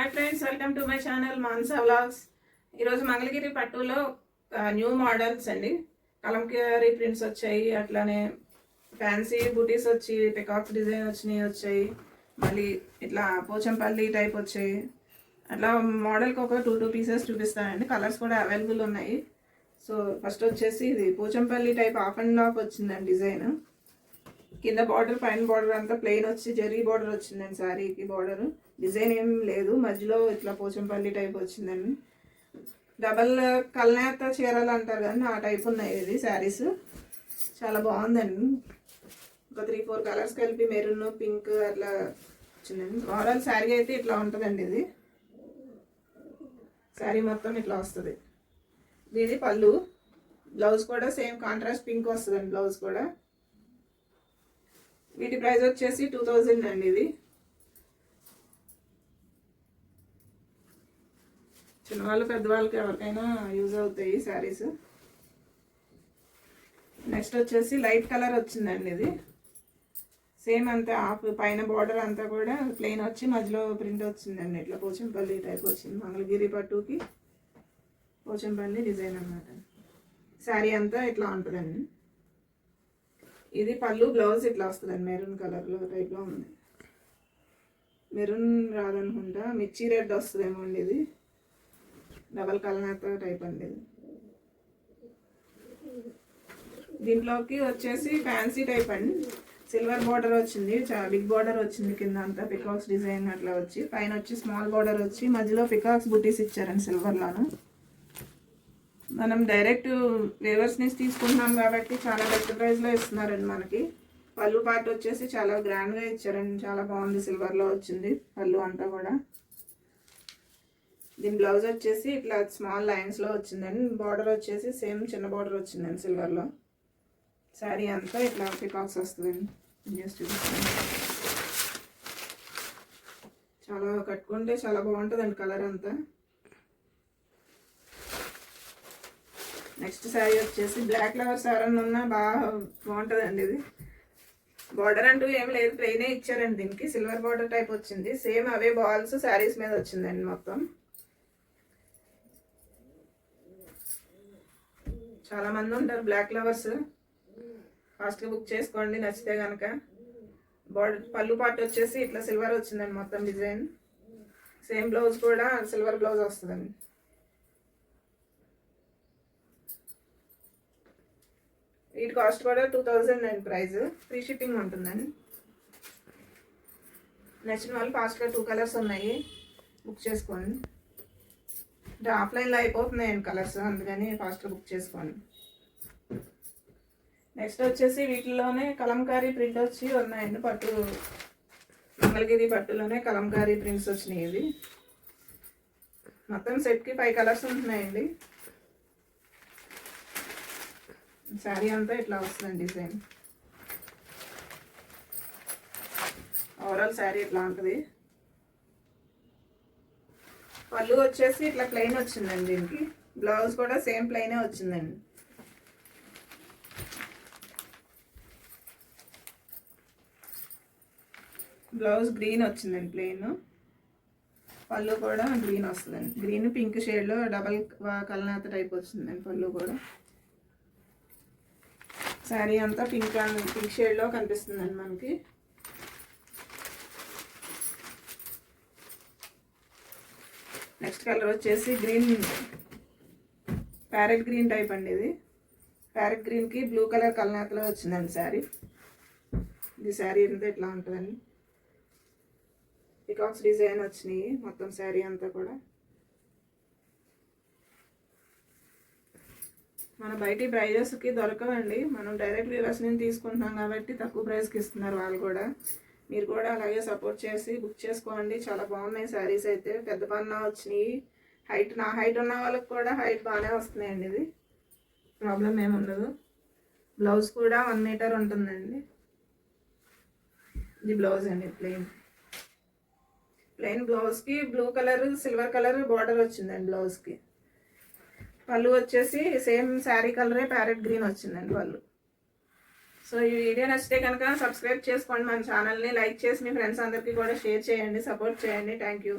Hi friends, welcome to my channel Mansa vlogs. ఈరోజు మంగళగిరి పట్టులో new models అండి. కలంకారీ ప్రింట్స్ వచ్చాయి, అట్లానే ఫ్యాన్సీ బూటీస్ వచ్చి పికాక్స్ డిజైన్ వచ్చాయి. మళ్ళీ ఇట్లా పోచంపల్లి టైప్ వచ్చాయి. అట్లా మోడల్కి ఒక టూ పీసెస్ చూపిస్తానండి. కలర్స్ కూడా అవైలబుల్ ఉన్నాయి. సో ఫస్ట్ వచ్చేసి ఇది Pochampally type half and half వచ్చిందండి డిజైన్. కింద బార్డర్, పైన బార్డర్ అంతా ప్లెయిన్ వచ్చి జరీ బార్డర్ వచ్చిందండి. శారీకి బార్డర్ డిజైన్ ఏం లేదు, మధ్యలో ఇట్లా పోచంపల్లి టైప్ వచ్చిందండి. డబల్ కల్నేత చీరలు అంటారు కానీ ఆ టైప్ ఉన్నాయి ఇది శారీస్. చాలా బాగుందండి. ఒక 3-4 కలర్స్ కలిపి మెరూన్, పింక్ అట్లా వచ్చిందండి. ఓవరాల్ శారీ అయితే ఇట్లా ఉంటుందండి. ఇది శారీ మొత్తం ఇట్లా వస్తుంది. దీని పళ్ళు, బ్లౌజ్ కూడా సేమ్ కాంట్రాస్ట్ పింక్ వస్తుందండి బ్లౌజ్ కూడా. వీటి ప్రైస్ వచ్చేసి 2000 అండి. ఇది చిన్నవాళ్ళు పెద్దవాళ్ళకి ఎవరికైనా యూజ్ అవుతాయి శారీస్. నెక్స్ట్ వచ్చేసి లైట్ కలర్ వచ్చిందండి. ఇది సేమ్ అంతా హాఫ్ పైన బార్డర్ అంతా కూడా ప్లెయిన్ వచ్చి మధ్యలో ప్రింట్ వచ్చిందండి. ఇట్లా పోచంపల్లి టైప్ వచ్చింది. మంగళగిరి పట్టుకి పోచంపల్లి డిజైన్ అన్నమాట. శారీ అంతా ఇట్లా ఉంటుందండి. ఇది పళ్ళు, బ్లౌజ్ ఇట్లా వస్తుందండి. మెరూన్ కలర్లో టైప్లో ఉంది. మెరూన్ రాదనుకుంటా, మిర్చి రెడ్ వస్తుందేమో అండి. ఇది డబల్ కలర్ టైప్ అండి. ఇది దీంట్లోకి వచ్చేసి ఫ్యాన్సీ టైప్ అండి. సిల్వర్ బార్డర్ వచ్చింది, చాలా బిగ్ బార్డర్ వచ్చింది. కింద అంతా పికాక్స్ డిజైన్ అట్లా వచ్చి, పైన వచ్చి స్మాల్ బార్డర్ వచ్చి మధ్యలో పికాక్స్ బుటీస్ ఇచ్చారండి సిల్వర్లోను. మనం డైరెక్ట్ వేవర్స్ నుంచి తీసుకుంటున్నాం కాబట్టి చాలా బెస్ట్ ప్రైస్లో ఇస్తున్నారండి మనకి. పళ్ళు పార్ట్ వచ్చేసి చాలా గ్రాండ్గా ఇచ్చారండి. చాలా బాగుంది, సిల్వర్లో వచ్చింది పళ్ళు అంతా కూడా. దీని బ్లౌజ్ వచ్చేసి ఇట్లా స్మాల్ లైన్స్లో వచ్చిందండి. బార్డర్ వచ్చేసి సేమ్ చిన్న బార్డర్ వచ్చిందండి సిల్వర్లో. శారీ అంతా ఇట్లా పికాక్స్ వస్తుందండి. జస్ట్ చాలా కట్టుకుంటే చాలా బాగుంటుందండి కలర్ అంతా. నెక్స్ట్ శారీ వచ్చేసి బ్లాక్ ఫ్లవర్స్ ఎవరన్నా ఉన్నా బాగుంటుందండి. ఇది బార్డర్ అంటూ ఏం లేదు, ప్లెయినే ఇచ్చారండి. దీనికి సిల్వర్ బార్డర్ టైప్ వచ్చింది. సేమ్ అవే బాల్స్ శారీస్ మీద వచ్చిందండి మొత్తం. చాలా మంది ఉంటారు బ్లాక్ ఫ్లవర్స్. ఫాస్ట్గా బుక్ చేసుకోండి నచ్చితే కనుక. బార్డర్ పళ్ళు పార్ట్ వచ్చేసి ఇట్లా సిల్వర్ వచ్చిందండి మొత్తం డిజైన్. సేమ్ బ్లౌజ్ కూడా సిల్వర్ బ్లౌజ్ వస్తుందండి. వీటి కాస్ట్ కూడా 2000 అండి ప్రైస్. ఫ్రీ షిప్పింగ్ ఉంటుందండి. నచ్చిన వాళ్ళు ఫాస్ట్గా 2 కలర్స్ ఉన్నాయి, బుక్ చేసుకోండి. అంటే ఆఫ్లైన్లో అయిపోతున్నాయండి కలర్స్, అందుకని ఫాస్ట్గా బుక్ చేసుకోండి. నెక్స్ట్ వచ్చేసి వీటిలోనే కలంకారీ ప్రింట్ వచ్చి ఉన్నాయండి. పట్టు మంగళగిరి పట్టులోనే కలంకారీ ప్రింట్స్ వచ్చినాయి. ఇది మొత్తం సెట్కి 5 కలర్స్ ఉంటున్నాయండి. శారీ అంతా ఇట్లా వస్తుందండి డిజైన్. ఓవరాల్ శారీ ఇట్లా ఉంటుంది. పళ్ళు వచ్చేసి ఇట్లా ప్లెయిన్ వచ్చిందండి. దీనికి బ్లౌజ్ కూడా సేమ్ ప్లెయినే వచ్చిందండి. బ్లౌజ్ గ్రీన్ వచ్చిందండి ప్లెయిన్. పళ్ళు కూడా గ్రీన్ వస్తుందండి. గ్రీన్ పింక్ షేడ్లో డబల్ కలనాత టైప్ వచ్చిందండి పళ్ళు కూడా. శారీ అంతా పింక్ షేడ్లో కనిపిస్తుందండి మనకి. నెక్స్ట్ కలర్ వచ్చేసి గ్రీన్, ప్యారెట్ గ్రీన్ టైప్ అండి. ఇది ప్యారెట్ గ్రీన్కి బ్లూ కలర్ కలనాతలో వచ్చిందండి శారీ. ఇది శారీ అంతా ఇట్లా ఉంటుందండి. పికాక్స్ డిజైన్ వచ్చినాయి మొత్తం శారీ అంతా కూడా. మన బయటి ప్రైజెస్కి దొరకవండి. మనం డైరెక్ట్ వ్యూవర్స్ నుంచి తీసుకుంటున్నాం కాబట్టి తక్కువ ప్రైస్కి ఇస్తున్నారు వాళ్ళు కూడా. మీరు కూడా అలాగే సపోర్ట్ చేసి బుక్ చేసుకోండి. చాలా బాగున్నాయి శారీస్ అయితే. పెద్ద పన్నా వచ్చినాయి. నా హైట్ ఉన్న వాళ్ళకి కూడా హైట్ బాగానే వస్తున్నాయండి. ఇది ప్రాబ్లం ఏముండదు. బ్లౌజ్ కూడా 1 మీటర్ ఉంటుందండి. ఇది బ్లౌజ్ అండి. ప్లెయిన్ బ్లౌజ్కి blue colour silver colour border వచ్చిందండి బ్లౌజ్కి. పళ్ళు వచ్చేసి సేమ్ శారీ కలరే ప్యారెట్ గ్రీన్ వచ్చిందండి పళ్ళు. సో ఈ వీడియో నచ్చితే కనుక సబ్స్క్రైబ్ చేసుకోండి మన ఛానల్ని. లైక్ చేసి మీ ఫ్రెండ్స్ అందరికీ కూడా షేర్ చేయండి, సపోర్ట్ చేయండి. Thank you.